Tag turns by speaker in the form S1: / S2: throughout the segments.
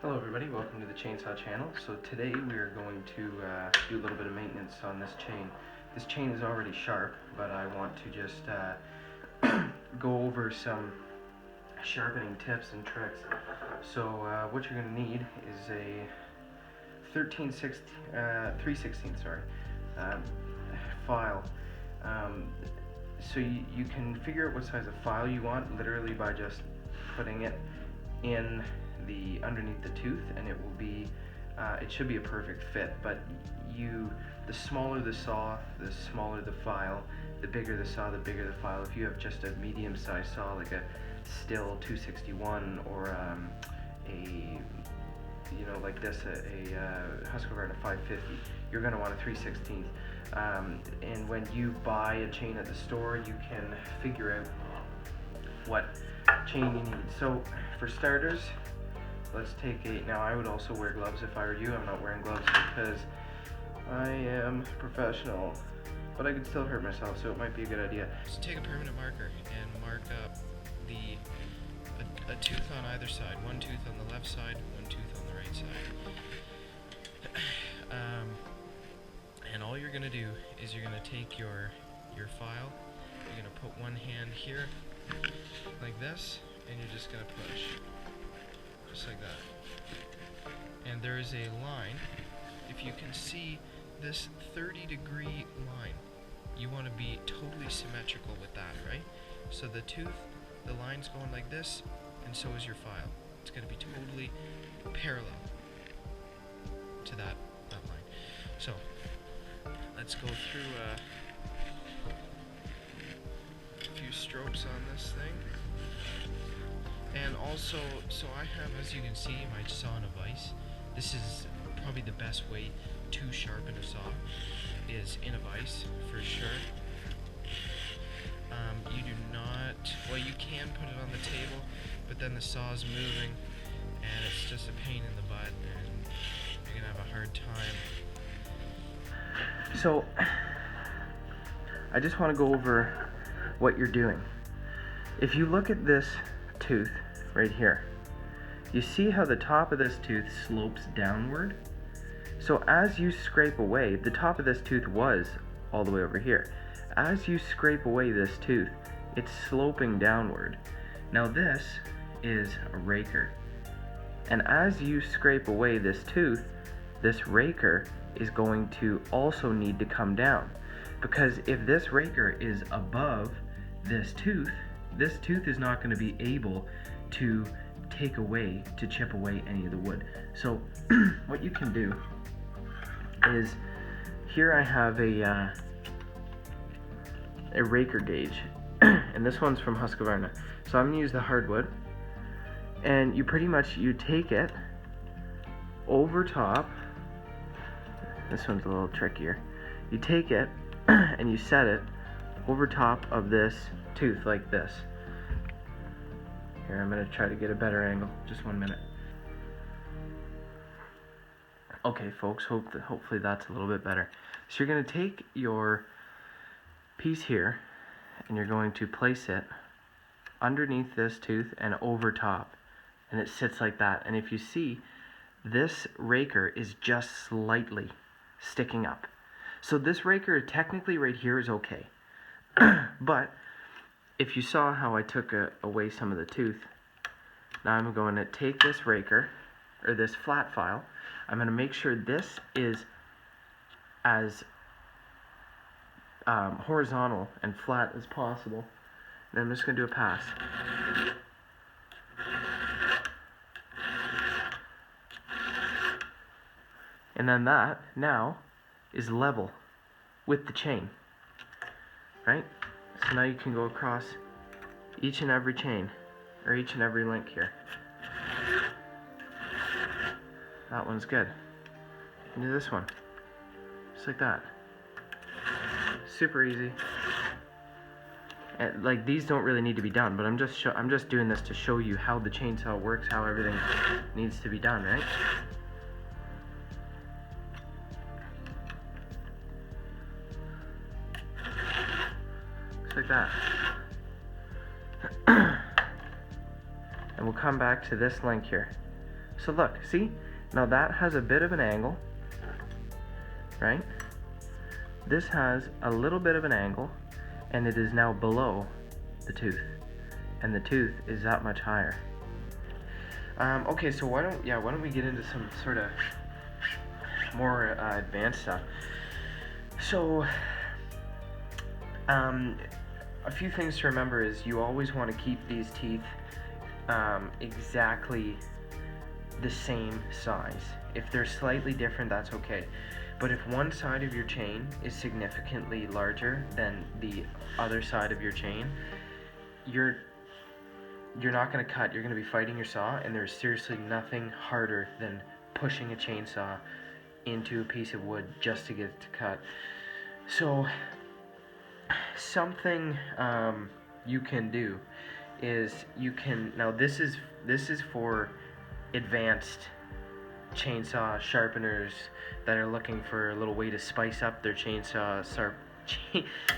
S1: Hello everybody, welcome to the Chainsaw channel. So today we are going to do a little bit of maintenance on this chain. This chain is already sharp, but I want to just go over some sharpening tips and tricks. So what you're going to need is a 3/16 file. So you can figure out what size of file you want literally by just putting it in the underneath the tooth, and it will be it should be a perfect fit. But the smaller the saw, the smaller the file. The bigger the saw, the bigger the file. If you have just a medium-sized saw like a Still 261 or like this, a Husqvarna 550, you're going to want a 3/16. And when you buy a chain at the store, you can figure out what chain you need. So for starters, let's take now I would also wear gloves if I were you. I'm not wearing gloves because I am professional, but I could still hurt myself, so it might be a good idea.
S2: So take a permanent marker and mark up a tooth on either side. One tooth on the left side, one tooth on the right side. And all you're gonna do is you're gonna take your file, you're gonna put one hand here, like this, and you're just gonna push. Just like that. And there is a line. If you can see this 30-degree line, you want to be totally symmetrical with that, right? So the tooth, the line's going like this, and so is your file. It's going to be totally parallel to that line. So let's go through a few strokes on this thing. And also, so I have, as you can see, my saw in a vise. This is probably the best way to sharpen a saw, is in a vise, for sure. You do not, well, you can put it on the table, but then the saw is moving, and it's just a pain in the butt, and you're gonna have a hard time.
S1: So I just want to go over what you're doing. If you look at this tooth right here, you see how the top of this tooth slopes downward? So as you scrape away, the top of this tooth was all the way over here. As you scrape away this tooth, it's sloping downward. Now this is a raker. And as you scrape away this tooth, this raker is going to also need to come down. Because if this raker is above this tooth is not going to be able to chip away any of the wood. So what you can do is, here I have a raker gauge, and this one's from Husqvarna. So I'm going to use the hardwood, and you take it over top. This one's a little trickier. You take it and you set it over top of this tooth like this. Here, I'm going to try to get a better angle. Just 1 minute. Okay, folks, hopefully that's a little bit better. So you're going to take your piece here, and you're going to place it underneath this tooth and over top. And it sits like that. And if you see, this raker is just slightly sticking up. So this raker technically right here is okay. But if you saw how I took away some of the tooth, now I'm going to take this raker, or this flat file, I'm going to make sure this is as horizontal and flat as possible. And I'm just going to do a pass. And then that now is level with the chain, right? So now you can go across each and every chain, or each and every link here. That one's good. And do this one, just like that. Super easy. And like, these don't really need to be done, but I'm just doing this to show you how the chainsaw works, how everything needs to be done, right? Like that. And we'll come back to this link here. So look, see? Now that has a bit of an angle, right? This has a little bit of an angle, and it is now below the tooth. And the tooth is that much higher. Okay, so why don't we get into some sort of more advanced stuff. So, a few things to remember is you always want to keep these teeth exactly the same size. If they're slightly different, that's okay. But if one side of your chain is significantly larger than the other side of your chain, you're not going to cut. You're going to be fighting your saw, and there's seriously nothing harder than pushing a chainsaw into a piece of wood just to get it to cut. So something you can do is now this is for advanced chainsaw sharpeners that are looking for a little way to spice up their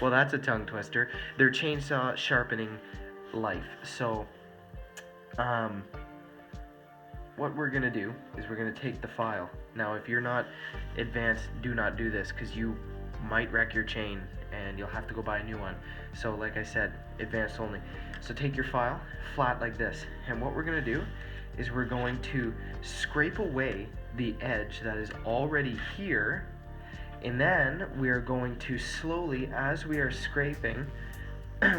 S1: well, that's a tongue twister, their chainsaw sharpening life. So what we're gonna do is we're gonna take the file. Now if you're not advanced, do not do this, because you might wreck your chain and you'll have to go buy a new one. So like I said, advanced only. So take your file flat like this, and what we're gonna do is we're going to scrape away the edge that is already here, and then we are going to slowly, as we are scraping,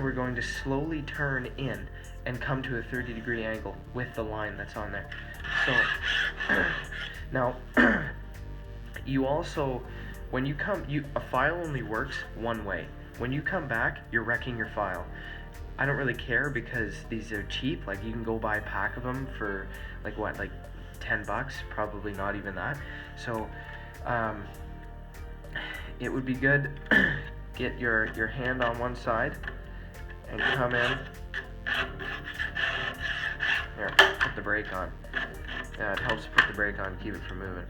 S1: we're going to slowly turn in and come to a 30-degree angle with the line that's on there. So now you also, when you come, a file only works one way. When you come back, you're wrecking your file. I don't really care because these are cheap. Like, you can go buy a pack of them for like what, like $10, probably not even that. So it would be good get your hand on one side and come in. Here, put the brake on. Yeah, it helps put the brake on, keep it from moving.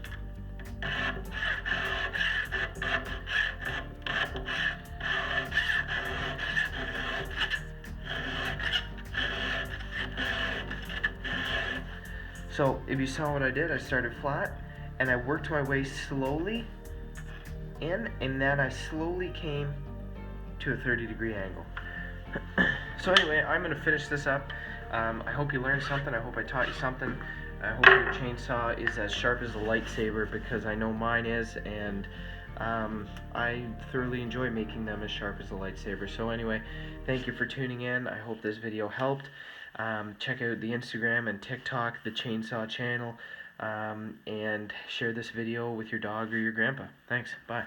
S1: So if you saw what I did, I started flat and I worked my way slowly in, and then I slowly came to a 30-degree angle. So anyway, I'm going to finish this up. I hope you learned something. I hope I taught you something. I hope your chainsaw is as sharp as a Light Sabre, because I know mine is, and I thoroughly enjoy making them as sharp as a Light Sabre. So anyway, thank you for tuning in. I hope this video helped. Check out the Instagram and TikTok, the Chainsaw channel, and share this video with your dog or your grandpa. Thanks. Bye.